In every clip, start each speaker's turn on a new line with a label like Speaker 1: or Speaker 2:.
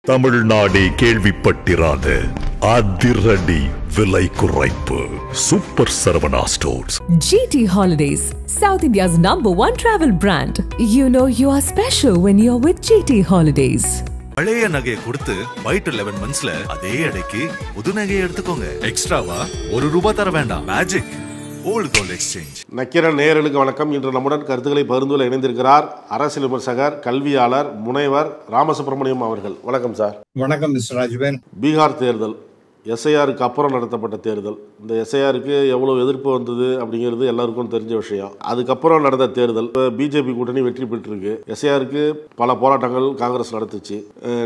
Speaker 1: தமிழ்நாடே கேள்விப்பட்டிராத அதிரடி விலை குறைப்பு super Saravana stores.
Speaker 2: GT Holidays, South India's #1 travel brand. You know you are special when you're with GT Holidays.
Speaker 3: பழைய நகையை கொடுத்து பை டு 11 monthsல அதே எடைக்கு புது நகையை எடுத்துக்கோங்க. எக்ஸ்ட்ராவா ₹1 தர வேண்டாம். Magic old gold exchange.
Speaker 4: Nakkeeran நேயர்களுக்கு வணக்கம். இன்று நம்முடன் கருத்துக்களை பகிர்ந்துள்ள இணைந்திருக்கிறார் அரசியல் விமர்சகர், கல்வியாளர், முனைவர் ராமசுப்ரமணியம் அவர்கள். வணக்கம் சார்.
Speaker 5: வணக்கம் மிஸ்டர் ராஜ்பேன்.
Speaker 4: பீகார் தேர்தல் எஸ்ஐஆருக்கு அப்புறம் நடத்தப்பட்ட தேர்தல். இந்த எஸ்ஐஆருக்கு எவ்வளோ எதிர்ப்பு வந்தது அப்படிங்கிறது எல்லாருக்கும் தெரிஞ்ச விஷயம். அதுக்கப்புறம் நடந்த தேர்தல் பிஜேபி கூட்டணி வெற்றி பெற்றிருக்கு. எஸ்ஐஆருக்கு பல போராட்டங்கள் காங்கிரஸ் நடத்துச்சு.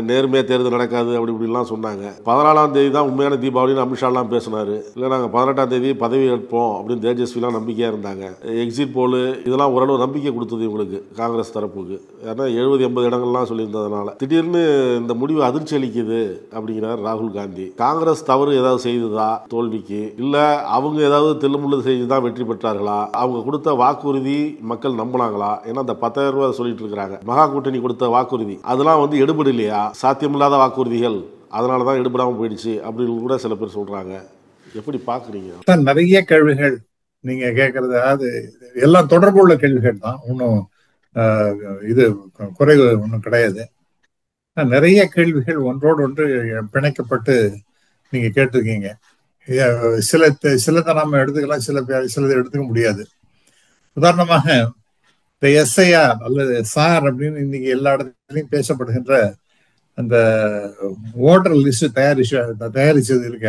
Speaker 4: நேர்மையாக தேர்தல் நடக்காது அப்படி இப்படிலாம் சொன்னாங்க. 14ஆம் தேதி தான் உண்மையான தீபாவளின்னு அமித்ஷாலாம் பேசினாரு. இல்லை நாங்கள் 18ஆம் தேதி பதவி ஏற்போம் அப்படின்னு தேஜஸ்விலாம் நம்பிக்கையாக இருந்தாங்க. எக்ஸிட் போலு இதெல்லாம் ஓரளவு நம்பிக்கை கொடுத்தது இவங்களுக்கு, காங்கிரஸ் தரப்புக்கு. ஏன்னா 70-80 இடங்கள்லாம் சொல்லியிருந்ததுனால திடீர்னு இந்த முடிவு அதிர்ச்சி அளிக்குது அப்படிங்கிறார் ராகுல் காந்தி. காங்கிரஸ் தவறு ஏதாவது செய்ததா தோல்விக்கு, இல்ல அவங்க ஏதாவது தெல்லுமுள்ளு செய்துதான் வெற்றி பெற்றார்களா? அவங்க கொடுத்த வாக்குறுதி மக்கள் நம்பினாங்களா? ஏன்னா அந்த 10,000 ரூபாய் சொல்லிட்டு இருக்காங்க, மகா கூட்டணி கொடுத்த வாக்குறுதி அதெல்லாம் எடுபடு இல்லையா? சாத்தியமில்லாத வாக்குறுதிகள், அதனாலதான் எடுபடாம போயிடுச்சு அப்படின்னு கூட சில பேர் சொல்றாங்க. எப்படி பாக்குறீங்க?
Speaker 5: நிறைய கேள்விகள் நீங்க கேட்கறது, அதாவது எல்லாம் தொடர்புள்ள கேள்விகள் தான். ஒன்னும் இது குறைவு ஒன்றும் கிடையாது. நிறைய கேள்விகள் ஒன்றோடு ஒன்று பிணைக்கப்பட்டு நீங்க கேட்டிருக்கீங்க. சிலதை நாம எடுத்துக்கலாம், சிலதை எடுத்துக்க முடியாது. உதாரணமாக இந்த எஸ்ஐஆர் அல்லது சார் அப்படின்னு இன்னைக்கு எல்லா இடத்துலையும் பேசப்படுகின்ற அந்த ஓட்டர் லிஸ்ட் தயாரிச்சது இருக்க,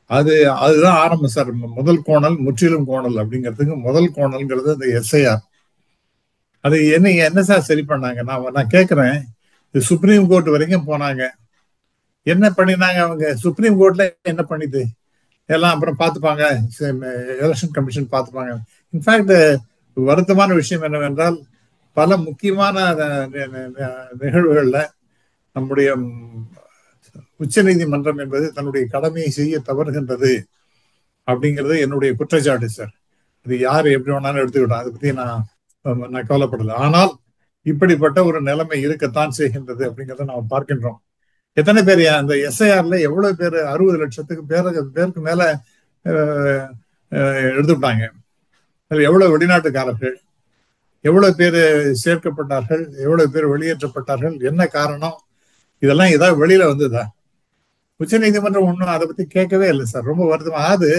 Speaker 5: அதுதான் ஆரம்பம் சார். முதல் கோணல், முற்றிலும் கோணல் அப்படிங்கிறதுக்கு முதல் கோணல்ங்கிறது இந்த எஸ்ஐஆர். அது என்ன சார் சரி பண்ணாங்க? நான் கேட்கிறேன், இது சுப்ரீம் கோர்ட் வரைக்கும் போனாங்க. என்ன பண்ணினாங்க அவங்க? சுப்ரீம் கோர்ட்ல என்ன பண்ணிது எல்லாம் அப்புறம் பார்த்துப்பாங்க, எலெக்ஷன் கமிஷன் பார்த்துப்பாங்க. இன்ஃபேக்ட் வருத்தமான விஷயம் என்னவென்றால், பல முக்கியமான நிகழ்வுகள்ல நம்முடைய உச்ச நீதிமன்றம் என்பது தன்னுடைய கடமையை செய்ய தவறுகின்றது அப்படிங்கிறது என்னுடைய குற்றச்சாட்டு சார். இது யாரு எப்படி வேணாலும் எடுத்துக்கிட்டோம், அதை பத்தி நான் கவலைப்படலை. ஆனால் இப்படிப்பட்ட ஒரு நிலைமை இருக்கத்தான் செய்கின்றது அப்படிங்கிறத நாம் பார்க்கின்றோம். எத்தனை பேர் அந்த எஸ்ஐஆர்ல எவ்வளவு பேர், 60 லட்சத்துக்கு பேருக்கு மேல எடுத்துட்டாங்க. அதுல எவ்வளவு வெளிநாட்டுக்காரர்கள், எவ்வளவு பேர் சேர்க்கப்பட்டார்கள், எவ்வளவு பேர் வெளியேற்றப்பட்டார்கள், என்ன காரணம்? இதெல்லாம் ஏதாவது வெளியில வந்ததா? உச்ச நீதிமன்றம் ஒன்றும் அதை பத்தி கேட்கவே இல்லை சார். ரொம்ப வருத்தமா. அது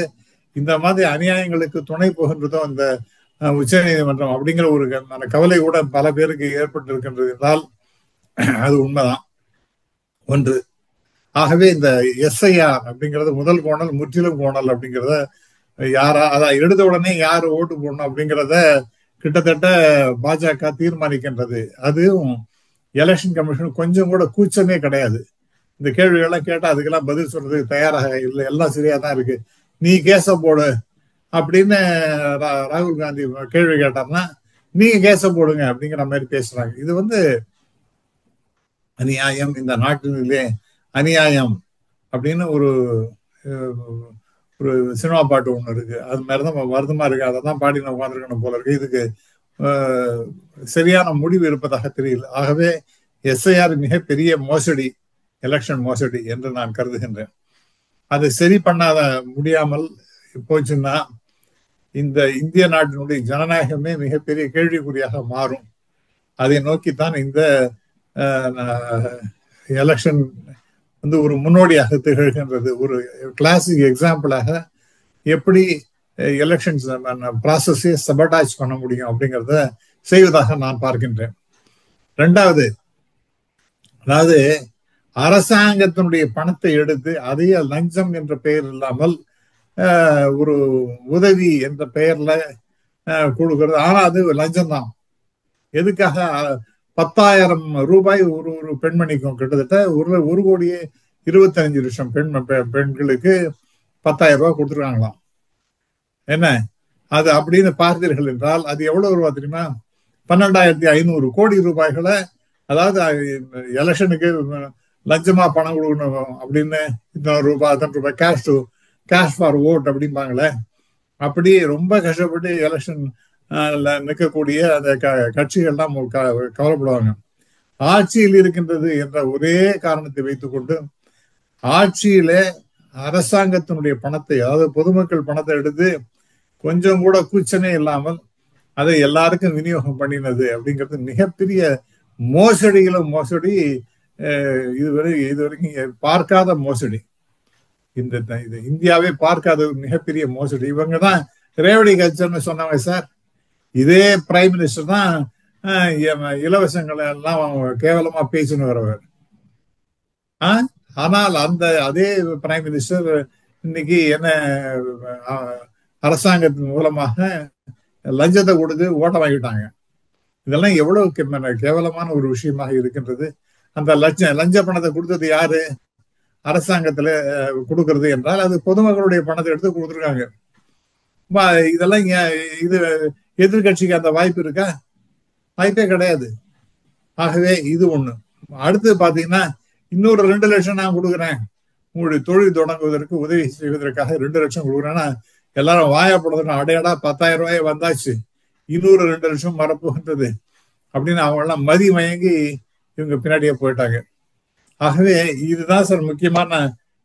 Speaker 5: இந்த மாதிரி அநியாயங்களுக்கு துணை போகின்றதோ இந்த உச்ச நீதிமன்றம் அப்படிங்கிற ஒரு கவலை கூட பல பேருக்கு ஏற்பட்டு இருக்கின்றது என்றால் அது உண்மைதான் ஒன்று. ஆகவே இந்த எஸ்ஐஆர் அப்படிங்கிறது முதல் கோணல், முற்றிலும் கோணல் அப்படிங்கிறத அதான் எடுத்த உடனே யாரு ஓட்டு போடணும் அப்படிங்கிறத கிட்டத்தட்ட பாஜக தீர்மானிக்கின்றது. அதுவும் எலெக்ஷன் கமிஷன் கொஞ்சம் கூட கூச்சமே கிடையாது. இந்த கேள்விகள்லாம் கேட்டா அதுக்கெல்லாம் பதில் சொல்றதுக்கு தயாராக இல்லை. எல்லாம் சரியா தான் இருக்கு, நீ கேச போடு அப்படின்னு ராகுல் காந்தி கேள்வி கேட்டார்னா நீங்க கேச போடுங்க அப்படிங்கிற மாதிரி பேசுறாங்க. இது அநியாயம், இந்த நாட்டிலே அநியாயம் அப்படின்னு ஒரு சினிமா பாட்டு ஒண்ணு இருக்கு. அது மாதிரிதான் வருத்தமா இருக்கு. அதை தான் பாடி நான் உட்காந்துருக்கணும் போல இருக்கு. இதுக்கு சரியான முடிவு இருப்பதாக தெரியல. ஆகவே எஸ்ஐஆர் மிகப்பெரிய மோசடி, எலெக்ஷன் மோசடி என்று நான் கருதுகின்றேன். அதை சரி பண்ணாத முடியாமல் போச்சுன்னா இந்த இந்திய நாட்டினுடைய ஜனநாயகமே மிகப்பெரிய கேள்விக்குறியாக மாறும். அதை நோக்கித்தான் இந்த எலெக்ஷன் ஒரு முன்னோடியாக திகழ்கின்றது. ஒரு கிளாசிக் எக்ஸாம்பிளாக எப்படி எலெக்ஷன்ஸ் ப்ராசஸை சபட்டாச் பண்ண முடியும் அப்படிங்கிறத செய்வதாக நான் பார்க்கின்றேன். ரெண்டாவது, அதாவது அரசாங்கத்தினுடைய பணத்தை எடுத்து அதையே லஞ்சம் என்ற பெயர் இல்லாமல் ஒரு உதவி என்ற பெயர்ல கொடுக்கிறது. ஆனா அது லஞ்சம் தான். எதுக்காக? 10,000 ரூபாய் ஒரு பெண்மணிக்கும் கிட்டத்தட்ட 1,25,00,000 பெண்களுக்கு 10,000 ரூபாய் கொடுத்துருக்காங்களாம். என்ன அது அப்படின்னு பார்த்தீர்கள் என்றால் அது எவ்வளவு ரூபாய் தெரியுமா? 12,500 கோடி ரூபாய்களை, அதாவது எலெக்ஷனுக்கு லஞ்சமா பணம் கொடுக்கணும் அப்படின்னு இத்தனை ரூபாய் அத்தனை ரூபாய் கேஷ் ஃபார் ஓட் அப்படிம்பாங்களே, அப்படி ரொம்ப கஷ்டப்பட்டு எலெக்ஷன் நிற்கக்கூடிய அந்த கட்சிகள்லாம் கவலைப்படுவாங்க. ஆட்சியில் இருக்கின்றது என்ற ஒரே காரணத்தை வைத்துக் கொண்டு ஆட்சியில அரசாங்கத்தினுடைய பணத்தை, அதாவது பொதுமக்கள் பணத்தை எடுத்து கொஞ்சம் கூட கூச்சமே இல்லாமல் அதை எல்லாருக்கும் விநியோகம் பண்ணினது அப்படிங்கிறது மிகப்பெரிய மோசடிகளும் மோசடி. இதுவரைக்கும் பார்க்காத மோசடி, இந்த இந்தியாவே பார்க்காத மிகப்பெரிய மோசடி. இவங்க தான் ரேவடி கல்ச்சர்னு சொன்னாங்க சார். இதே பிரைம் மினிஸ்டர் தான் இலவசங்களை எல்லாம் கேவலமா பேசின்னு வரவர். ஆனால் அதே பிரைம் மினிஸ்டர் இன்னைக்கு என்ன அரசாங்கத்தின் மூலமாக லஞ்சத்தை கொடுத்து ஓட்ட வாங்கிட்டாங்க. இதெல்லாம் எவ்வளவு கேவலமான ஒரு விஷயமாக இருக்கின்றது. அந்த லஞ்ச பணத்தை கொடுத்தது யாரு? அரசாங்கத்துல கொடுக்கறது என்றால் அது பொதுமக்களுடைய பணத்தை எடுத்து கொடுத்துருக்காங்க. இதெல்லாம் இது எதிர்கட்சிக்கு அந்த வாய்ப்பு இருக்கா? வாய்ப்பே கிடையாது. ஆகவே இது ஒண்ணு. அடுத்து பாத்தீங்கன்னா இன்னொரு 2 லட்சம் நான் கொடுக்குறேன் உங்களுடைய தொழில் தொடங்குவதற்கு உதவி செய்வதற்காக 2 லட்சம் கொடுக்குறேன்னா எல்லாரும் வாயப்படுறதுன்னா அடையாடா 10,000 ரூபாய் வந்தாச்சு, இன்னொரு 2 லட்சம் வரப்போகின்றது அப்படின்னு அவங்க எல்லாம் மயங்கி இவங்க பின்னாடியே போயிட்டாங்க. ஆகவே இதுதான் சார் முக்கியமான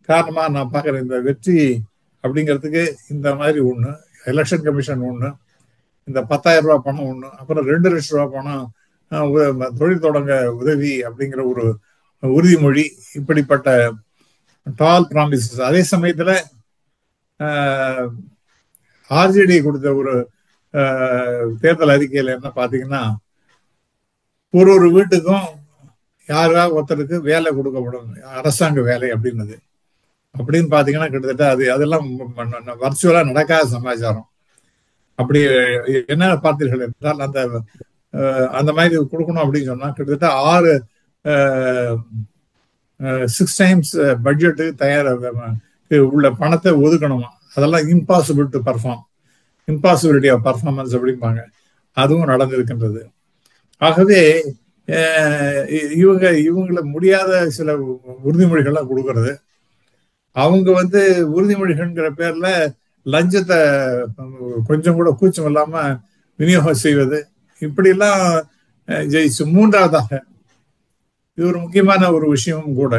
Speaker 5: காரணமா நான் பாக்குறேன். இந்த வெற்றி அப்படிங்கிறதுக்கு இந்த மாதிரி ஒண்ணு, எலெக்ஷன் கமிஷன் ஒண்ணு, இந்த 10,000 ரூபாய் பணம் ஒண்ணு, அப்புறம் 2 லட்சம் ரூபாய் பணம் தொழில் தொடங்க உதவி அப்படிங்கிற ஒரு உறுதிமொழி, இப்படிப்பட்ட டால் ப்ராமிசஸ். அதே சமயத்துல ஆர்ஜேடி கொடுத்த ஒரு தேர்தல் அறிக்கையில என்ன பாத்தீங்கன்னா, ஒரு வீட்டுக்கும் யாருக்காக ஒருத்தருக்கு வேலை கொடுக்கப்படும், அரசாங்க வேலை அப்படின்னு பாத்தீங்கன்னா கிட்டத்தட்ட அதெல்லாம் வர்ச்சுவலா நடக்காத சமாச்சாரம். அப்படி என்ன பார்த்தீர்கள் என்றால் அந்த மாதிரி கொடுக்கணும் அப்படின்னு சொன்னா கிட்டத்தட்ட 6 டைம்ஸ் பட்ஜெட்டு உள்ள பணத்தை ஒதுக்கணுமா. அதெல்லாம் impossible to perform, impossibility of performance அப்படிம்பாங்க. அதுவும் நடந்திருக்கின்றது. ஆகவே இவங்களை முடியாத சில உறுதிமொழிகள்லாம் கொடுக்கறது, அவங்க உறுதிமொழிகள்ங்கிற பேர்ல லஞ்சத்தை கொஞ்சம் கூட கூச்சம் இல்லாம விநியோகம் செய்வது, இப்படி எல்லாம் ஜெயிச்சு. மூன்றாவதாக இது ஒரு முக்கியமான ஒரு விஷயமும் கூட,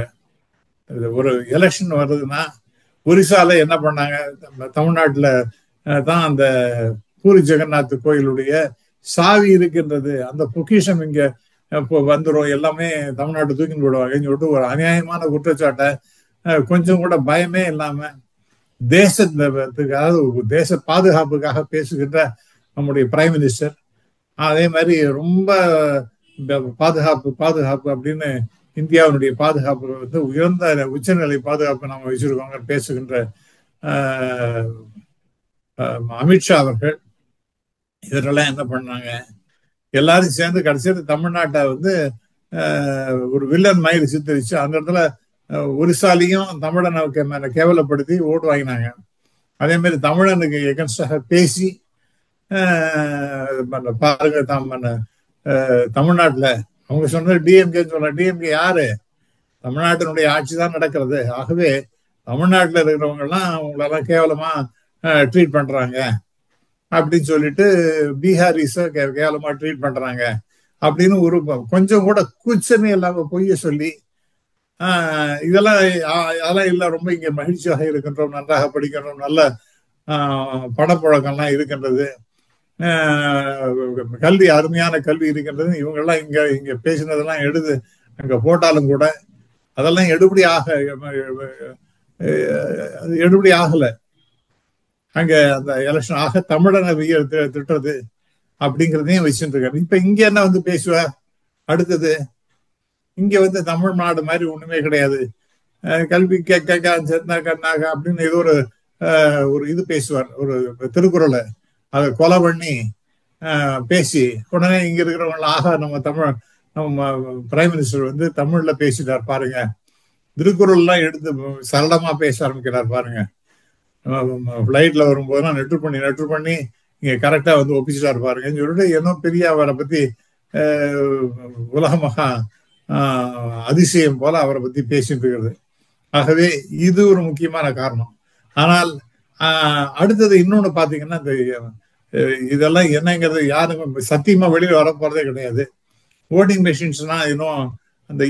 Speaker 5: ஒரு எலெக்ஷன் வருதுன்னா ஒரிசால என்ன பண்ணாங்க, தமிழ்நாட்டுல தான் அந்த பூரி ஜெகநாத் கோயிலுடைய சாவி இருக்கின்றது, அந்த பொக்கிஷம் இங்க வந்துடும், எல்லாமே தமிழ்நாட்டு தூக்கின்னு போடுவாங்கன்னு சொல்லிட்டு ஒரு அநியாயமான குற்றச்சாட்டை கொஞ்சம் கூட பயமே இல்லாம தேசத்துக்கு, அதாவது தேச பாதுகாப்புக்காக பேசுகின்ற நம்முடைய பிரைம் மினிஸ்டர், அதே மாதிரி ரொம்ப பாதுகாப்பு அப்படின்னு இந்தியாவுடைய பாதுகாப்பு உயர்ந்த உச்சநிலை பாதுகாப்பு நாம வச்சிருக்கோங்க பேசுகின்ற அமித்ஷா அவர்கள், இதெல்லாம் என்ன பண்ணாங்க, எல்லாரும் சேர்ந்து கடைசியில் தமிழ்நாட்டை ஒரு வில்லன் மாதிரி சித்தரிச்சு அந்த இடத்துல ஒரிசாலையும் தமிழனை கேவலப்படுத்தி ஓட்டு வாங்கினாங்க. அதே மாதிரி தமிழனுக்கு எகன்ஸ்டாக பேசி பாருங்க தமிழ்நாட்டுல அவங்க சொன்னது டிஎம்கேன்னு சொல்ற, டிஎம்கே யாரு? தமிழ்நாட்டினுடைய ஆட்சி தான் நடக்கிறது. ஆகவே தமிழ்நாட்டுல இருக்கிறவங்க எல்லாம் அவங்களெல்லாம் கேவலமா ட்ரீட் பண்றாங்க அப்படின்னு சொல்லிட்டு பீகாரிஸ கேவலமா ட்ரீட் பண்றாங்க அப்படின்னு ஒரு கொஞ்சம் கூட கூச்சமே இல்லாம பொய்ய சொல்லி அதெல்லாம் இல்ல, ரொம்ப இங்க மகிழ்ச்சியாக இருக்கின்றோம், நன்றாக படிக்கின்றோம், நல்ல பணப்புழக்கம்லாம் இருக்கின்றது, கல்வி அருமையான கல்வி இருக்கின்றது, இவங்கெல்லாம் இங்க பேசினதெல்லாம் எடுத்து அங்க போட்டாலும் கூட அதெல்லாம் எடுபடி ஆகல. அங்க அந்த எலெக்ஷன் ஆக தமிழனை திட்டுறது அப்படிங்கிறதையும் வச்சுட்டு இருக்காரு. இப்ப இங்க என்ன பேசுவார் அடுத்தது? இங்க தமிழ்நாடு மாதிரி ஒண்ணுமே கிடையாது, கல்வி கேட்காக அப்படின்னு ஏதோ ஒரு இது பேசுவார், ஒரு திருக்குறளை அதை கொலை பண்ணி பேசி உடனே இங்க இருக்கிறவங்க ஆக நம்ம பிரைம் மினிஸ்டர் தமிழ்ல பேசிட்டார் பாருங்க, திருக்குறள் எல்லாம் எடுத்து சரளமா பேச ஆரம்பிக்கிறார் பாருங்க, பிளைட்ல வரும்போதெல்லாம் நெட்டு பண்ணி இங்க கரெக்டா ஒப்பிச்சுட்டாரு பாருங்கன்னு சொல்லிட்டு ஏதோ பெரிய அவரை பத்தி உலகமாக அதிசயம் போல அவரை பத்தி பேசிட்டு இருக்கிறது. ஆகவே இது ஒரு முக்கியமான காரணம். ஆனால் அடுத்தது இன்னொன்னு பாத்தீங்கன்னா, இதெல்லாம் என்னங்கிறது யாருக்கும் சத்தியமா வெளியில வர போறதே கிடையாது. ஓட்டிங் மெஷின்ஸ்லாம் இன்னும் அந்த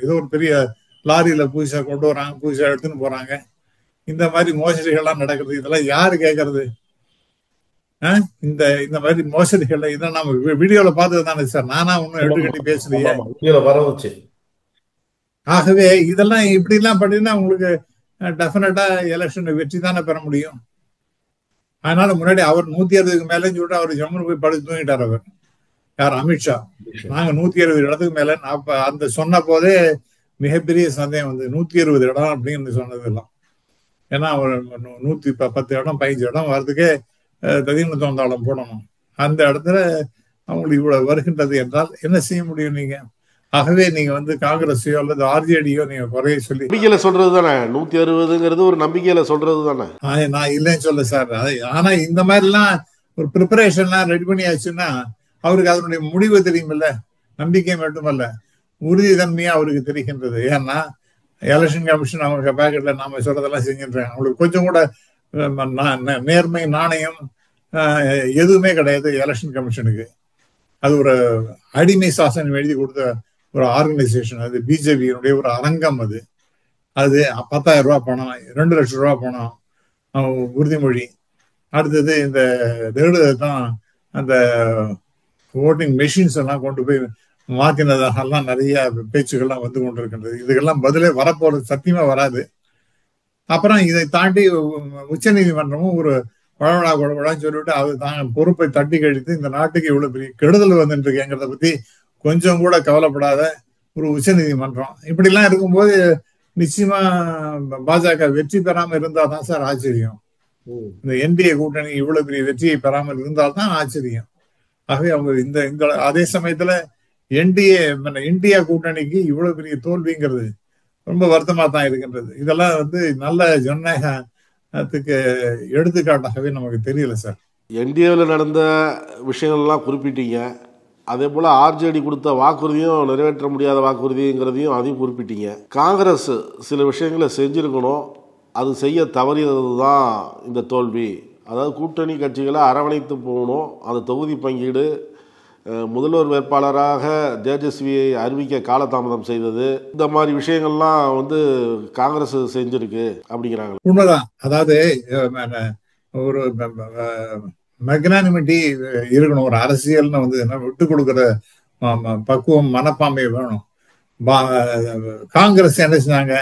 Speaker 5: ஏதோ ஒரு பெரிய லாரியில புதுசா கொண்டு வராங்க, புதுசா எடுத்துன்னு போறாங்க. இந்த மாதிரி மோசடிகள்லாம் நடக்குது. இதெல்லாம் யாரு கேட்கறது? இந்த இந்த மாதிரி மோசடிகள் இதை நம்ம வீடியோல பார்த்தது தானே சார். நானா ஒன்னும் எடுத்துக்கட்டி பேசலையே.
Speaker 6: வர வச்சு.
Speaker 5: ஆகவே இதெல்லாம் இப்படி எல்லாம் பண்ணினா உங்களுக்கு டெஃபினட்டா எலெக்ஷன் வெற்றி தானே பெற முடியும். அதனால முன்னாடி அவர் 160க்கு மேலே சொல்லிட்டு அவர் ஜம்முன்னு போய் படுத்து தூங்கிட்டார். அவர் யார்? அமித்ஷா. நாங்க 160 இடத்துக்கு மேல அந்த சொன்ன போதே மிகப்பெரிய சந்தேகம் வந்து 160 இடம் அப்படின்னு சொன்னது எல்லாம். ஏன்னா ஒரு 110 இடம் 15 இடம் வர்றதுக்கே ததின தோந்தாளம் போடணும். அந்த இடத்துல அவங்களுக்கு இவ்வளவு வருகின்றது என்றால் என்ன செய்ய முடியும் நீங்க? ஆகவே நீங்க வந்து காங்கிரஸையோ அல்லது ஆர்ஜேடியோ நீங்க குறைய சொல்லி
Speaker 4: நம்பிக்கையில சொல்றது தானே 160ங்கிறது ஒரு நம்பிக்கையில சொல்றது தானே.
Speaker 5: நான் இல்லைன்னு சொல்ல சார். ஆனா இந்த மாதிரி எல்லாம் ஒரு ப்ரிப்பரேஷன்லாம் ரெடி பண்ணியாச்சுன்னா அவருக்கு அதனுடைய முடிவு தெரியுமில்ல. நம்பிக்கை மட்டுமல்ல, உறுதித்தன்மையா அவருக்கு தெரிகின்றது. ஏன்னா எலெக்ஷன் கமிஷன் அவங்க பேக்கெட்ல நாம சொல்றதெல்லாம் செஞ்சுட்டாங்க. அவங்களுக்கு கொஞ்சம் கூட நேர்மை நாணயம் எதுவுமே கிடையாது எலெக்ஷன் கமிஷனுக்கு. அது ஒரு அடிமை சாசனம் எழுதி கொடுத்த ஒரு ஆர்கனைசேஷன். அது பிஜேபியினுடைய ஒரு அரங்கம். அது 10,000 ரூபாய் பணம், 2 லட்சம் ரூபாய் பணம் உறுதிமொழி. அடுத்தது இந்த தான் அந்த ஓட்டிங் மெஷின்ஸ் எல்லாம் கொண்டு போய் மாத்தினதாகலாம் நிறைய பேச்சுக்கள்லாம் வந்து கொண்டிருக்கின்றது. இதுக்கெல்லாம் பதிலே வரப்போறது சத்தியமா வராது. அப்புறம் இதை தாண்டி உச்ச நீதிமன்றமும் ஒரு வழவழான்னு சொல்லிட்டு அது தான் பொறுப்பை தட்டி கழித்து இந்த நாட்டுக்கு இவ்வளவு பெரிய கெடுதல் வந்துட்டு இருக்கேங்கிறத பத்தி கொஞ்சம் கூட கவலைப்படாத ஒரு உச்ச நீதிமன்றம். இப்படிலாம் இருக்கும்போது நிச்சயமா பாஜக வெற்றி பெறாம இருந்தால்தான் சார் ஆச்சரியம். இந்த என்டிஏ கூட்டணி இவ்வளவு பெரிய வெற்றியை பெறாமல் இருந்தால்தான் ஆச்சரியம். ஆகவே அவங்க இந்த அதே சமயத்துல இந்தியா கூட்டணிக்கு இவ்வளவு பெரிய தோல்விங்கிறது ரொம்ப வருத்தமா தான் இருக்கின்றது. இதெல்லாம் வந்து நல்ல ஜனநாயகத்துக்கு எடுத்துக்காட்டாகவே நமக்கு தெரியல சார்.
Speaker 4: என்டிஏவில் நடந்த விஷயங்கள்லாம் குறிப்பிட்டீங்க. அதே போல் ஆர்ஜேடி கொடுத்த வாக்குறுதியும் நிறைவேற்ற முடியாத வாக்குறுதிங்கிறதையும் அதையும் குறிப்பிட்டீங்க. காங்கிரஸ் சில விஷயங்களை செஞ்சுருக்கணும், அது செய்ய தவறியது தான் இந்த தோல்வி. அதாவது கூட்டணி காட்சிகளை அரவணைத்து போகணும். அந்த தொகுதி பங்கீடு, முதல்வர் வேட்பாளராக தேஜஸ்வியை அறிவிக்க காலதாமதம் செய்தது, இந்த மாதிரி விஷயங்கள்லாம் வந்து காங்கிரஸ் செஞ்சிருக்கு அப்படிங்கிறாங்க.
Speaker 5: உண்மைதான். அதாவது ஒரு மெக்னானிமிட்டி இருக்கணும். ஒரு அரசியல்னு வந்து விட்டு கொடுக்குற பக்குவம் மனப்பான்மை வேணும். காங்கிரஸ் என்ன செஞ்சாங்க?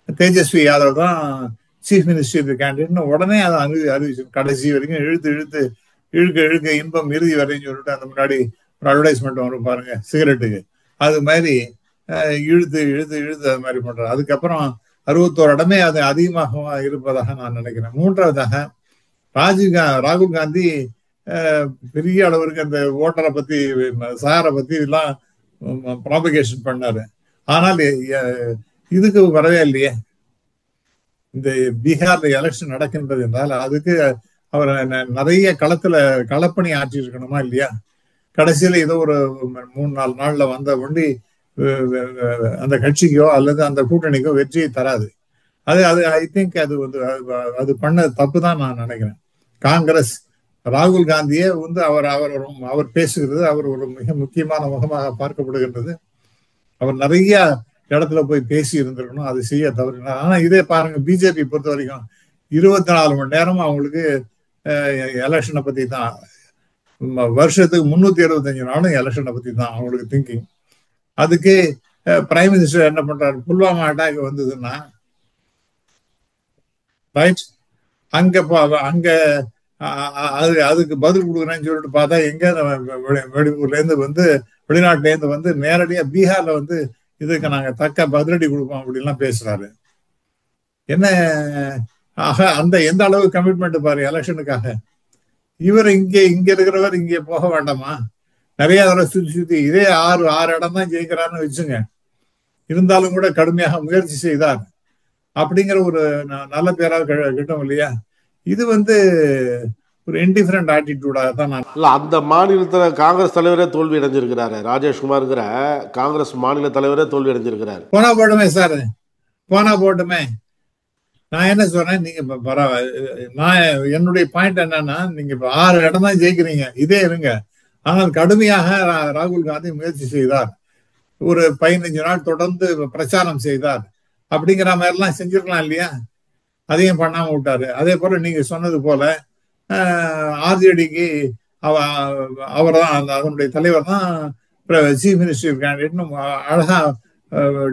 Speaker 5: தேஜஸ்வி யாதவ் தான் சீஃப் மினிஸ்டர் கேண்டிடேட்னு உடனே அதை அறிவிச்சு கடைசி வரைக்கும் இழுக்க இன்பம் இறுதி வரையும் சொல்லிட்டு அந்த முன்னாடி ஒரு அட்வர்டைஸ்மெண்ட் வரும் பாருங்க சிகரெட்டுக்கு, அது மாதிரி இழுத்து அது மாதிரி பண்றாரு. அதுக்கப்புறம் 61 இடமே அது அதிகமாக இருப்பதாக நான் நினைக்கிறேன். மூன்றாவதாக ராகுல் காந்தி பெரிய அளவிற்கு அந்த ஓட்டரை பத்தி சாரை பத்தி எல்லாம் ப்ராபகேஷன் பண்ணாரு. ஆனால் இதுக்கு வரவே இல்லையே. இந்த பீகார்ல எலெக்ஷன் நடக்கின்றது என்றால் அதுக்கு அவர் நிறைய களப்பணி ஆற்றி இருக்கணுமா இல்லையா? கடைசியில ஏதோ ஒரு 3-4 நாள்ல வந்த ஒண்டி அந்த கட்சிக்கோ அல்லது அந்த கூட்டணிக்கோ வெற்றியை தராது. அது ஐ திங்க் அது வந்து அது பண்ண தப்பு தான் நான் நினைக்கிறேன். காங்கிரஸ் ராகுல் காந்தியே வந்து அவர் பேசுகிறது அவர் ஒரு மிக முக்கியமான முகமாக பார்க்கப்படுகின்றது. அவர் நிறைய இடத்துல போய் பேசி இருந்திருக்கணும், அது செய்ய தவறினார். ஆனா இதே பாருங்க, பிஜேபி பொறுத்த வரைக்கும் 24 மணி நேரம் அவங்களுக்கு எலெக்ஷனை பத்தி தான், வருஷத்துக்கு 365 நாளும் எலெக்ஷனை பத்தி தான் அவங்களுக்கு திங்கிங். அதுக்கு பிரைம் மினிஸ்டர் என்ன பண்றாரு? புல்வாமா அட்டாக் வந்ததுன்னா ரைட் அங்க அதுக்கு பதில் கொடுக்குறேன்னு சொல்லிட்டு பார்த்தா எங்க வெளியூர்ல இருந்து வந்து வெளிநாட்டுல இருந்து வந்து நேரடியா பீகார்ல வந்து இதுக்கு நாங்க தக்க பதிலடி கொடுப்போம் அப்படின்லாம் பேசுறாரு. என்ன அந்த எந்த அளவு கமிட்மெண்ட் பாரு எலெக்ஷனுக்காக. இவர் இங்க இருக்கிறவர் இங்கே போக வேண்டாமா? நிறைய தடவை சுத்தி இதே 6 இடம் தான் ஜெயிக்கிறாருன்னு வச்சுங்க. இருந்தாலும் கூட கடுமையாக முயற்சி செய்தார் அப்படிங்கிற ஒரு நல்ல பேராக கிட்டும் இல்லையா? இது வந்து ஒரு இன்டிஃபரண்ட் ஆட்டிடியூடாக தான் நான்
Speaker 4: இல்லை. அந்த மாநிலத்தில் காங்கிரஸ் தலைவரே தோல்வி அடைஞ்சிருக்கிறாரு. ராஜேஷ்குமார்ங்கிற காங்கிரஸ் மாநில தலைவரே தோல்வி அடைஞ்சிருக்கிறாரு.
Speaker 5: போனா போட்டுமே. நான் என்ன சொல்றேன், நீங்க நான் என்னுடைய பாயிண்ட் என்னன்னா, நீங்க இப்ப 6 இடம் தான் ஜெயிக்கிறீங்க, இதே இருங்க. ஆனால் கடுமையாக ராகுல் காந்தி முயற்சி செய்தார். ஒரு 15 நாள் தொடர்ந்து பிரச்சாரம் செய்தார். அப்படிங்கிற மாதிரி எல்லாம் செஞ்சிருக்கலாம் இல்லையா? அதையும் பண்ணாம விட்டாரு. அதே போல நீங்க சொன்னது போல ஆர்ஜேடிக்கு அவர் தான் அதனுடைய தலைவர் தான் சீஃப் மினிஸ்டர் கேண்டிடேட்னு அழகா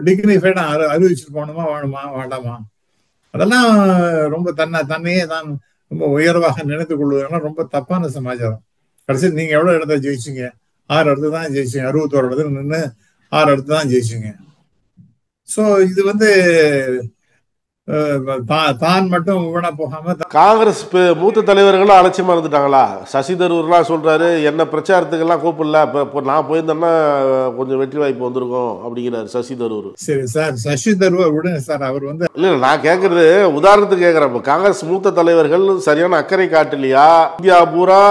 Speaker 5: டிக்னிஃபைடா அறிவிச்சுட்டு போகணுமா வேண்டாமா? அதெல்லாம் ரொம்ப தன்னையே தான் ரொம்ப உயர்வாக நினைத்துக் கொள்வதெல்லாம் ரொம்ப தப்பான சமாச்சாரம். கடைசி நீங்க எவ்வளவு இடத்த ஜெயிச்சிங்க? 6 இடத்துல தான் ஜெயிச்சிங்க. 61 இடத்துல நின்று 6 இடத்துல தான் ஜெயிச்சிங்க. சோ இது தான் மட்டும் வீணா போகாம
Speaker 4: காங்கிரஸ் மூத்த தலைவர்களும் அலட்சியமா இருந்துட்டாங்களா? சசி தரூர்லாம் சொல்றாரு, என்ன பிரச்சாரத்துக்கெல்லாம் கூப்பிடல, இப்போ நான் போயிருந்தேன்னா கொஞ்சம் வெற்றி வாய்ப்பு வந்திருக்கும் அப்படிங்கிறாரு சசி தரூர்.
Speaker 5: சரி சார், சசி தரூர் விடுங்க சார். அவர்
Speaker 4: இல்ல நான் கேட்கறது உதாரணத்துக்கு கேட்கிறேன். இப்போ காங்கிரஸ் மூத்த தலைவர்கள் சரியான அக்கறை காட்டலையா? இந்தியா பூரா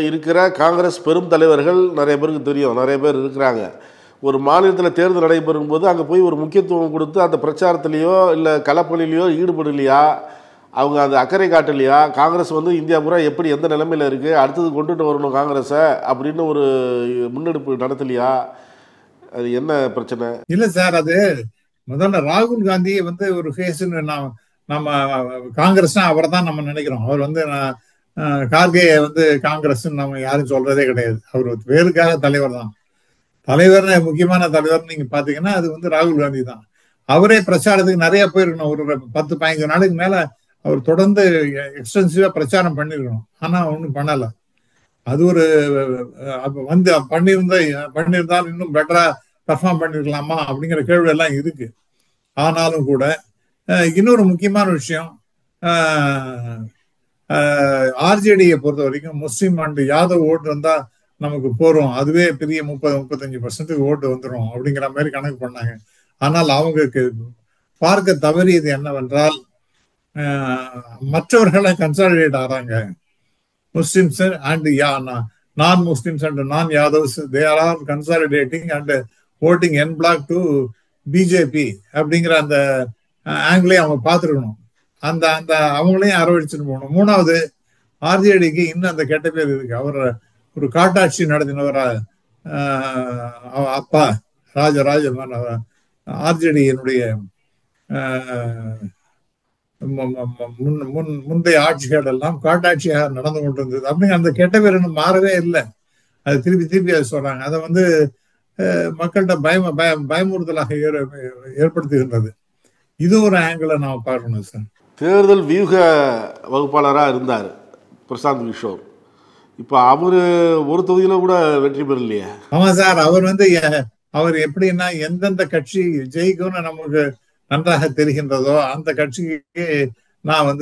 Speaker 4: இருக்கிற காங்கிரஸ் பெரும் தலைவர்கள் நிறைய பேருக்கு தெரியும், நிறைய பேர் இருக்கிறாங்க. ஒரு மாநிலத்தில் தேர்தல் நடைபெறும் போது அங்கே போய் ஒரு முக்கியத்துவம் கொடுத்து அந்த பிரச்சாரத்திலேயோ இல்லை களப்பணிலையோ ஈடுபடலையா? அவங்க அந்த அக்கறை காட்டலையா? காங்கிரஸ் இந்தியா பூரா எப்படி எந்த நிலைமையில் இருக்குது, அடுத்தது கொண்டுட்டு வரணும் காங்கிரஸை அப்படின்னு ஒரு முன்னெடுப்பு நடத்தலையா? அது என்ன பிரச்சனை?
Speaker 5: இல்லை சார், அது முதல்ல ராகுல் காந்தி ஒரு ஃபேஸ்ன்னு நம்ம காங்கிரஸ்னா அவர் தான் நம்ம நினைக்கிறோம். அவர் கார்கே காங்கிரஸ் நம்ம யாரும் சொல்றதே கிடையாது. அவர் பேருக்காக தலைவர் தான். தலைவர் முக்கியமான தலைவர் நீங்க பாத்தீங்கன்னா அது ராகுல் காந்தி தான். அவரே பிரச்சாரத்துக்கு நிறைய போயிருக்கணும். ஒரு 10-15 நாளுக்கு மேல அவர் தொடர்ந்து எக்ஸ்டென்சிவா பிரச்சாரம் பண்ணிருக்கணும். ஆனா ஒன்றும் பண்ணல. அது ஒரு பண்ணியிருந்தால் இன்னும் பெட்டரா பெர்ஃபார்ம் பண்ணிருக்கலாமா அப்படிங்கிற கேள்வி எல்லாம் இருக்கு. ஆனாலும் கூட இன்னொரு முக்கியமான விஷயம், ஆர்ஜேடியை பொறுத்த வரைக்கும் முஸ்லீம் அண்ட் யாதவ் ஓட்டு வந்தா நமக்கு போறோம், அதுவே பெரிய 30-35% ஓட்டு வந்துடும் அப்படிங்கிற மாதிரி கணக்கு பண்ணாங்க. ஆனால் அவங்களுக்கு பார்க்க தவறியது என்னவென்றால் மற்றவர்களை கன்சாலிடேட் ஆறாங்க. Muslims and non Muslims and non Yadavs they are all consolidating and voting en bloc to BJP அப்படிங்கிற அந்த ஆங்கிளையும் அவங்க பார்த்துருக்கணும். அந்த அந்த அவங்களையும் அரவழிச்சுட்டு போகணும். மூணாவது, ஆர்ஜேடிக்கு இன்னும் அந்த கெட்ட பேர் இருக்கு. அவர் ஒரு காட்டாட்சி நடத்தினவர் அப்பா ராஜராஜன் ஆர்ஜேடியினுடைய முந்தைய ஆட்சிகள் எல்லாம் காட்டாட்சியாக நடந்து கொண்டிருந்தது. அப்படிங்க அந்த கெட்ட பேர் இன்னும் மாறவே இல்லை. அது திருப்பி அதை சொல்றாங்க. அதை மக்கள்கிட்ட பயமுறுத்தலாக ஏற்படுத்துகின்றது. இது ஒரு ஆங்கிளை நாம பார்க்கணும் சார்.
Speaker 4: தேர்தல் வியூக வகுப்பாளராக இருந்தார் பிரசாந்த் கிஷோர். இப்ப அவரு ஒரு தொகுதியில கூட வெற்றி பெறலையே.
Speaker 5: ஆமா சார், அவர் எப்படின்னா எந்தெந்த கட்சி ஜெயிக்கும்னு நமக்கு நன்றாக தெரிகின்றதோ அந்த கட்சிக்கு நான்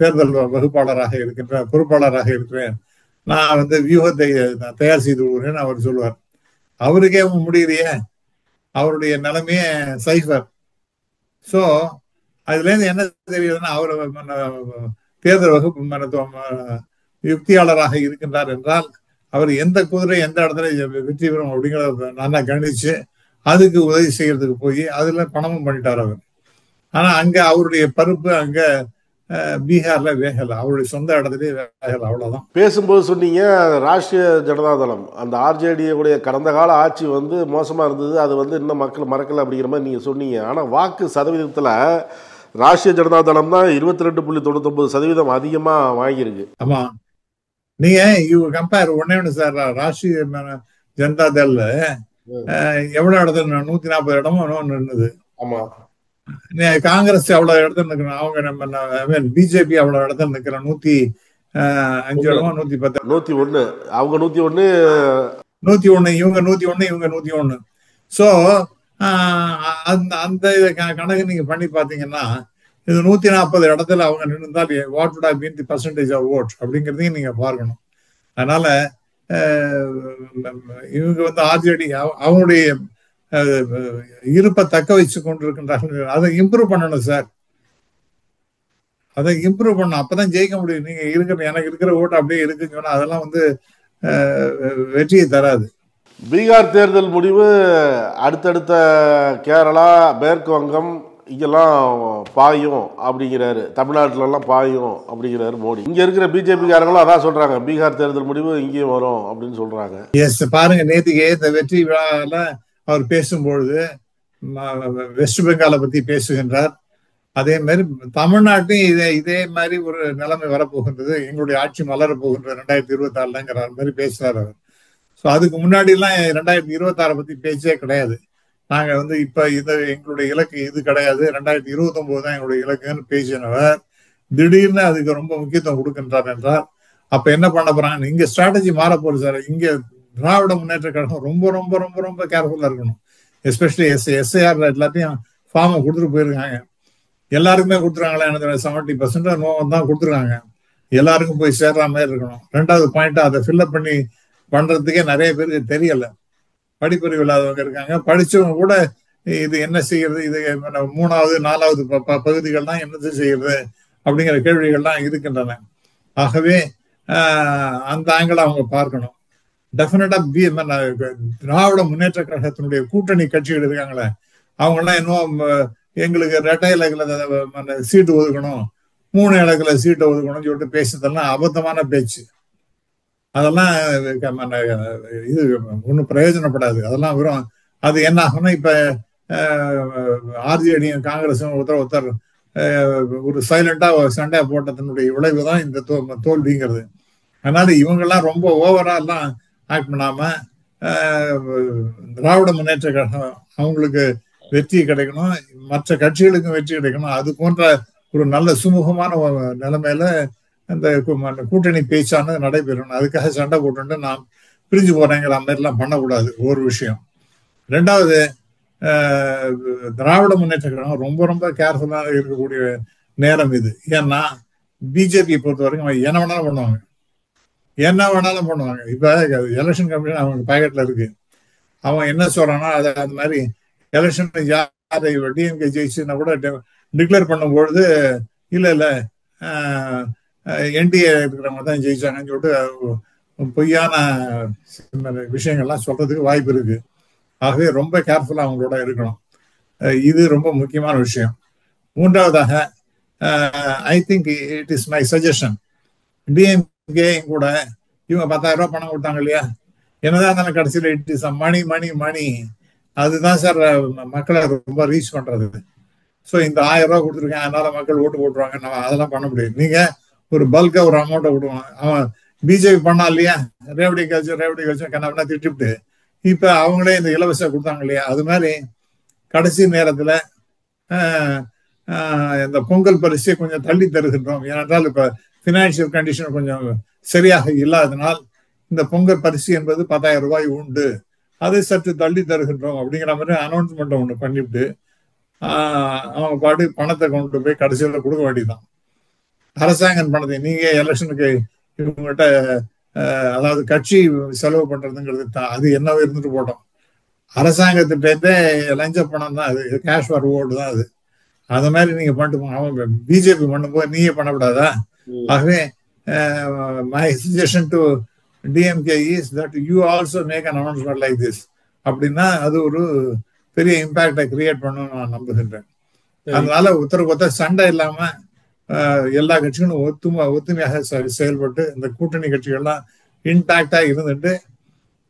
Speaker 5: தேர்தல் வகுப்பாளராக இருக்கின்றேன், பொறுப்பாளராக இருக்கிறேன், நான் வியூகத்தை தயார் செய்து விடுறேன்னு அவர் சொல்லுவார். அவருக்கே முடியலையே, அவருடைய நிலைமையே சைஃபர். சோ அதுல இருந்து என்ன தெரியுதுன்னா, அவர் தேர்தல் வகுப்பு யுக்தியாளராக இருக்கின்றார் என்றால் அவர் எந்த குதிரை எந்த இடத்துல வெற்றி பெறும் அப்படிங்கிறத நல்லா கவனிச்சு அதுக்கு உதவி செய்யறதுக்கு போய் அதுல பணமும் பண்ணிட்டார் அவர். ஆனா அங்க அவருடைய பருப்பு அங்க பீகார்ல வேகல, அவருடைய சொந்த இடத்துலயே வேகல, அவ்வளவுதான்.
Speaker 4: பேசும்போது சொன்னீங்க ராஷ்டிரிய ஜனதாதளம் அந்த ஆர்ஜேடியுடைய கடந்த கால ஆட்சி மோசமா இருந்தது, அது இன்னும் மக்கள் மறக்கல அப்படிங்கிற மாதிரி நீங்க சொன்னீங்க. ஆனா வாக்கு சதவீதத்துல ராஷ்டிரிய ஜனதாதளம் தான் 22.99% அதிகமா வாங்கியிருக்கு.
Speaker 5: ஆமா, நீங்க கம்பேர் ஒண்ணு சார், ராஷ்டிரிய ஜனதா தள் எவ்வளவு இடத்துல 140 இடமும் நின்னுது.
Speaker 4: ஆமா,
Speaker 5: காங்கிரஸ் அவ்வளவு இடத்துல நிக்கணும், அவங்க பிஜேபி அவ்வளவு இடத்துல நிக்கிற 105 இடமா 110
Speaker 4: 101 அவங்க 101
Speaker 5: இவங்க 101 இவங்க 101. சோ அந்த கணக்கு நீங்க பண்ணி பாத்தீங்கன்னா இது 140 இடத்துல அவங்க நின்றுந்தால் what would have been the percentage of vote அப்படிங்கிறதையும் நீங்க பார்க்கணும். அதனால இவங்க ஆர்ஜேடி அவங்களுடைய இருப்பை தக்க வச்சு கொண்டிருக்கின்றார்கள். அதை இம்ப்ரூவ் பண்ணணும் சார், அதை இம்ப்ரூவ் பண்ணணும், அப்பதான் ஜெயிக்க முடியும். நீங்க எனக்கு இருக்கிற ஓட்டு அப்படியே இருக்குன்னு சொன்னா அதெல்லாம் வெற்றியை தராது.
Speaker 4: பீகார் தேர்தல் முடிவு அடுத்தடுத்த கேரளா, மேற்கு வங்கம், இங்கெல்லாம் பாயும் அப்படிங்கிறாரு, தமிழ்நாட்டிலலாம் பாயும் அப்படிங்கிறாரு மோடி. இங்க இருக்கிற பிஜேபிக்காரங்களும் அதான் சொல்றாங்க, பீகார் தேர்தல் முடிவு இங்கேயும் வரும் அப்படின்னு சொல்றாங்க.
Speaker 5: எஸ், பாருங்க, நேற்றுக்கு இந்த வெற்றி விழாவில் அவர் பேசும்பொழுது வெஸ்ட் பெங்காலை பத்தி பேசுகின்றார். அதே மாதிரி தமிழ்நாட்டையும் இதே மாதிரி ஒரு நிலைமை வரப்போகின்றது, எங்களுடைய ஆட்சி மலர போகின்றது 2026ங்கிற மாதிரி பேசுறாரு அவர். ஸோ அதுக்கு முன்னாடி எல்லாம் 2026 பத்தி பேச்சே கிடையாது. நாங்க இப்ப எங்களுடைய இலக்கு இது கிடையாது, 2029 தான் எங்களுடைய இலக்குன்னு பேசினவர் திடீர்னு அதுக்கு ரொம்ப முக்கியத்துவம் கொடுக்கின்றார் என்றார். அப்ப என்ன பண்ண போறாங்க? இங்க ஸ்ட்ராட்டஜி மாற போகுது சார். இங்க திராவிட முன்னேற்ற கழகம் ரொம்ப ரொம்ப ரொம்ப ரொம்ப கேர்ஃபுல்லா இருக்கணும். எஸ்பெஷலி எஸ்ஐஆர் எல்லாத்தையும் ஃபார்மை கொடுத்துட்டு போயிருக்காங்க. எல்லாருக்குமே கொடுத்துருக்காங்களா? எனக்கு 70% நோக்கம் தான் கொடுத்துருக்காங்க. எல்லாருக்கும் போய் சேர்ற மாதிரி இருக்கணும். ரெண்டாவது பாயிண்ட், அதை ஃபில்அப் பண்ணி பண்றதுக்கே நிறைய பேருக்கு தெரியல. படிப்பறிவு இல்லாதவங்க இருக்காங்க, படிச்சவங்க கூட இது என்ன செய்யறது, இது 3வது 4வது பகுதிகள் தான் என்னது செய்யறது அப்படிங்கிற கேள்விகள்லாம் இருக்கின்றன. ஆகவே அந்த ஆங்கிள் அவங்க பார்க்கணும். டெஃபினட்டா திராவிட முன்னேற்ற கழகத்தினுடைய கூட்டணி கட்சிகள் இருக்காங்களே, அவங்க எல்லாம் இன்னும் எங்களுக்கு 2 இலக்குல சீட்டு ஒதுக்கணும், 3 இலக்குல சீட்டை ஒதுக்கணும்னு சொல்லிட்டு பேசுறதெல்லாம் அபத்தமான பேச்சு. அதெல்லாம் இது ஒன்றும் பிரயோஜனப்படாது. அதெல்லாம் வெறும் அது என்ன ஆகும்னா, இப்ப ஆர்ஜேடியும் காங்கிரஸும் ஒருத்தர் ஒரு சைலண்டா சண்டை போட்டதனுடைய விளைவு தான் இந்த தோல்விங்கிறது. அதனால இவங்கெல்லாம் ரொம்ப ஓவரா எல்லாம் ஆக்ட் பண்ணாம திராவிட முன்னேற்ற கழகம் அவங்களுக்கு வெற்றி கிடைக்கணும், மற்ற கட்சிகளுக்கும் வெற்றி கிடைக்கணும். அது போன்ற ஒரு நல்ல சுமூகமான நிலைமையில அந்த கூட்டணி பேச்சானது நடைபெறணும். அதுக்காக சண்டை போட்டு நாம் பிரிஞ்சு போறேங்கிற மாதிரிலாம் பண்ணக்கூடாது, ஒரு விஷயம். ரெண்டாவது, திராவிட முன்னேற்ற கழகம் ரொம்ப ரொம்ப கேர்ஃபுல்லாக இருக்கக்கூடிய நேரம் இது. ஏன்னா பிஜேபி பொறுத்த வரைக்கும் என்ன வேணாலும் பண்ணுவாங்க, என்ன வேணாலும் பண்ணுவாங்க. இப்ப எலெக்ஷன் கமிஷன் அவங்க பாக்கெட்ல இருக்கு. அவன் என்ன சொல்றான்னா, அது மாதிரி எலெக்ஷன் யாரை டிஎம்கே ஜெயிச்சுன்னா கூட டிக்ளேர் பண்ணும்பொழுது இல்ல என்டிஏ இருக்கிறவங்க தான் ஜெயிச்சாங்கன்னு சொல்லிட்டு பொய்யான விஷயங்கள்லாம் சொல்றதுக்கு வாய்ப்பு இருக்கு. ஆகவே ரொம்ப கேர்ஃபுல்லா அவங்களோட இருக்கணும். இது ரொம்ப முக்கியமான விஷயம். மூன்றாவதாக, I think it is my suggestion, DMK கூட இவங்க 10,000 ரூபாய் பணம் கொடுத்தாங்க இல்லையா, என்னதான் இருந்தாலும் கடைசியில் இட் இஸ் மணி மணி மணி. அதுதான் சார் மக்களை ரொம்ப ரீச் பண்றது. ஸோ இந்த 1000 ரூபாய் கொடுத்துருக்கேன், அதனால மக்கள் ஓட்டு போட்டுருவாங்க, நம்ம அதெல்லாம் பண்ண முடியாது. நீங்க ஒரு பல்கா ஒரு அமௌண்ட்டை விடுவான். அவன் பிஜேபி பண்ணா இல்லையா, ரேவடி கல்ச்சர் கண்ணா திட்டிவிட்டு இப்ப அவங்களே இந்த இலவச கொடுத்தாங்க இல்லையா, அது மாதிரி கடைசி நேரத்துல இந்த பொங்கல் பரிசை கொஞ்சம் தள்ளி தருகின்றோம். ஏனென்றால் இப்ப பினான்சியல் கண்டிஷன் கொஞ்சம் சரியாக இல்லாதனால் இந்த பொங்கல் பரிசு என்பது 10,000 ரூபாய் உண்டு, அதை சற்று தள்ளி தருகின்றோம் அப்படிங்கிற மாதிரி அனௌன்ஸ்மெண்ட் ஒண்ணு பண்ணிவிட்டு அவங்க பாட்டு பணத்தை கொண்டு போய் கடைசியில கொடுக்க வேண்டியதுதான். அரசாங்கம் பணத்தை நீங்க எலெக்ஷனுக்கு இவங்ககிட்ட அதாவது கட்சி செலவு பண்றதுங்கிறது அது என்னவோ இருந்துட்டு போட்டோம். அரசாங்கத்திட்டே லஞ்ச பணம் தான், அது கேஷ் ஃபார் ஓட்டு தான் அது. அது மாதிரி நீங்க பண்ணிட்டு அவங்க பிஜேபி பண்ணும்போது நீங்க பண்ணக்கூடாதா? ஆகவே my suggestion to DMK is that you also make an announcement like this. அப்படின்னா அது ஒரு பெரிய இம்பாக்டை கிரியேட் பண்ணணும்னு நான் நம்புகின்றேன். அதனால ஒருத்தருக்கு சண்டை இல்லாம எல்லா கட்சிகளும் ஒத்துமையாக செயல்பட்டு இந்த கூட்டணி கட்சிகள்லாம் இன்டாக்டா இருந்துட்டு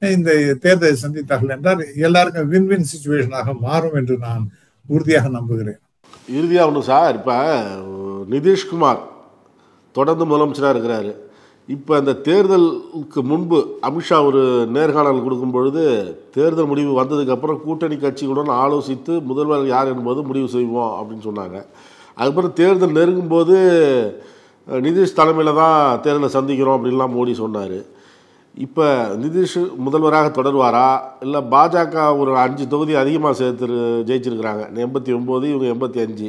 Speaker 5: இந்த தேர்தலை சந்தித்தார்கள் என்றால் எல்லாருக்கும் வின் சிச்சுவேஷனாக மாறும் என்று நான் உறுதியாக நம்புகிறேன்.
Speaker 4: இறுதியாக ஒன்று சார், இப்போ நிதிஷ்குமார் தொடர்ந்து முதலமைச்சராக இருக்கிறாரு. இப்போ இந்த தேர்தலுக்கு முன்பு அமித்ஷா ஒரு நேர்காணல் கொடுக்கும் பொழுது, தேர்தல் முடிவு வந்ததுக்கப்புறம் கூட்டணி கட்சிகளுடன் ஆலோசித்து முதல்வர் யார் என்பது முடிவு செய்வோம் அப்படின்னு சொன்னாங்க. அதுக்கப்புறம் தேர்தல் நெருங்கும் போது நிதிஷ் தலைமையில் தான் தேர்தலை சந்திக்கிறோம் அப்படின்லாம் மோடி சொன்னார். இப்போ நிதிஷ் முதல்வராக தொடர்வாரா, இல்லை பாஜக ஒரு 5 தொகுதி அதிகமாக ஜெயிச்சிருக்கிறாங்க, 89 இவங்க 85,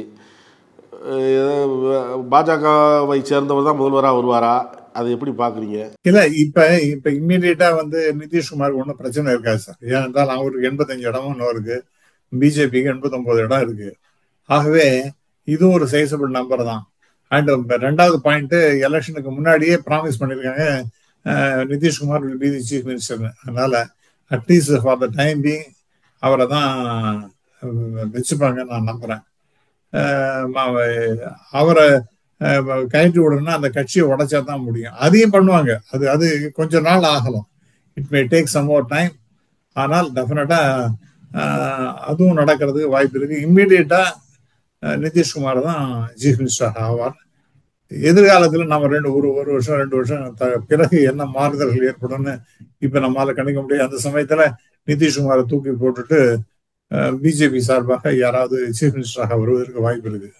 Speaker 4: பாஜகவை சேர்ந்தவர் தான் முதல்வராக வருவாரா, அதை எப்படி பாக்குறீங்க?
Speaker 5: இல்ல இப்ப இம்மீடியட்டா நிதிஷ்குமாருக்கு ஒன்றும் பிரச்சனை இருக்காது சார். ஏனென்றால் அவருக்கு 85 இடமும் இன்னும் இருக்கு, பிஜேபிக்கு 89 இடம் இருக்கு. ஆகவே இது ஒரு சைசபிள் நம்பர் தான். அண்ட் ரெண்டாவது பாயிண்ட், எலெக்ஷனுக்கு முன்னாடியே ப்ராமிஸ் பண்ணிருக்காங்க Nitish Kumar will be the chief minister. அதனால at least for the time being அவரை தான் வச்சுப்பாங்க நான் நம்புறேன். அவரை கயற்றி விடணும்னா அந்த கட்சியை உடைச்சா தான் முடியும். அதையும் பண்ணுவாங்க. அது கொஞ்ச நாள் ஆகலாம். It may take some more time. ஆனால் டெஃபினட்டா அதுவும் நடக்கிறதுக்கு வாய்ப்பு இருக்கு. இம்மீடியட்டா நிதிஷ்குமார் தான் சீஃப் மினிஸ்டர் ஆவார். எதிர்காலத்தில் நம்ம ஒரு வருஷம் 2 வருஷம் பிறகு என்ன மாறுதல்கள் ஏற்படும்னு இப்ப நம்மளால கணிக்க முடியும். அந்த சமயத்துல நிதிஷ்குமாரை தூக்கி போட்டுட்டு பிஜேபி சார்பாக யாராவது சீஃப் மினிஸ்டராக வருவதற்கு வாய்ப்பு இருக்கு.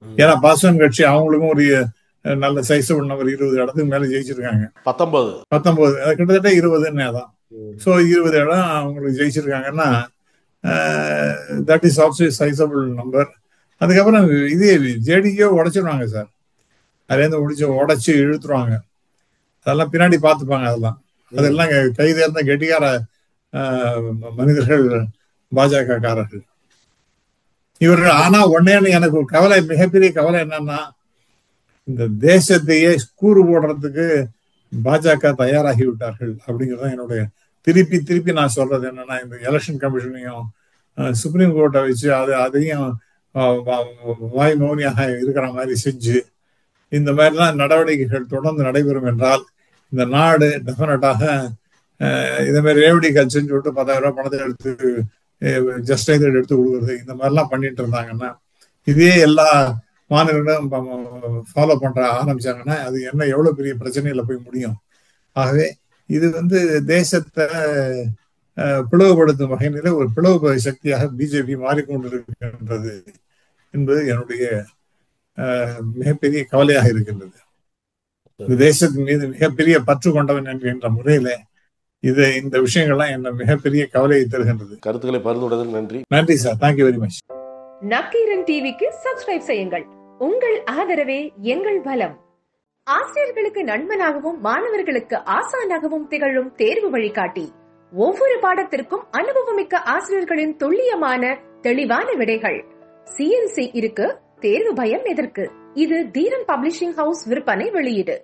Speaker 5: ஏன்னா பாஸ்வான் கட்சி அவங்களுக்கும் ஒரு நல்ல சைஸபிள் நம்பர் 20 இடத்துக்கு மேல ஜெயிச்சிருக்காங்க. 19 கிட்டத்தட்ட 20 தான். ஸோ 20 இடம் அவங்களுக்கு ஜெயிச்சிருக்காங்கன்னா that is also sizable number. அதுக்கப்புறம் இதே ஜேடிக்கே உடைச்சிருவாங்க சார். அதுலேருந்து உடைச்சு இழுத்துருவாங்க. அதெல்லாம் பின்னாடி பார்த்துப்பாங்க. அதெல்லாம் கைதேர்ந்த கெட்டிக்கார மனிதர்கள் பாஜக காரர்கள் இவர்கள். ஆனா ஒன்னே எனக்கு ஒரு கவலை, மிகப்பெரிய கவலை என்னன்னா, இந்த தேசத்தையே கூறு போடுறதுக்கு பாஜக தயாராகி விட்டார்கள் அப்படிங்கிறது என்னுடைய திருப்பி நான் சொல்றது என்னன்னா, இந்த எலெக்ஷன் கமிஷனையும் சுப்ரீம் கோர்ட்டை வச்சு அதையும் வாய் மௌனியாக இருக்கிற மாதிரி செஞ்சு இந்த மாதிரிலாம் நடவடிக்கைகள் தொடர்ந்து நடைபெறும் என்றால் இந்த நாடு டெஃபினட்டாக இதே மாதிரி ரேவடிகள் செஞ்சு விட்டு 10,000 ரூபாய் பணத்தை எடுத்து ஜஸ்டைஸ் எடுத்து கொடுக்குறது இந்த மாதிரிலாம் பண்ணிட்டு இருந்தாங்கன்னா, இதே எல்லா மாநிலங்களும் ஃபாலோ பண்ற ஆரம்பிச்சாங்கன்னா அது என்ன எவ்வளவு பெரிய பிரச்சனையில போய் முடியும். ஆகவே இது தேசத்தை பிளவுபடுத்தும் வகையில ஒரு பிளவு சக்தியாக பிஜேபி மாறிக்கொண்டிருக்கின்றது என்பது என்னுடைய மிகப்பெரிய கவலையாக இருக்கின்றது. இந்த தேசத்தின் மீது மிகப்பெரிய பற்று கொண்டவன் என்கின்ற முறையில இந்த விஷயங்கள்லாம் என்ன மிகப்பெரிய கவலையை தருகின்றது.
Speaker 4: கருத்துக்களை பகிர்ந்துள்ளதற்கு நன்றி.
Speaker 5: நன்றி sir. Thank you very much.
Speaker 6: Nakkeeran டிவிக்கு சப்ஸ்கிரைப் செய்யுங்கள். உங்கள் ஆதரவே எங்கள் பலம். ஆசிரியர்களுக்கு நண்பனாகவும் மாணவர்களுக்கு ஆசானாகவும் திகழும் தேர்வு வழிகாட்டி. ஒவ்வொரு பாடத்திற்கும் அனுபவமிக்க ஆசிரியர்களின் துல்லியமான தெளிவான விடைகள். CNC இருக்கு, தேர்வு பயம் எதற்கு? இது தீரன் பப்ளிஷிங் ஹவுஸ் விற்பனை வெளியீடு.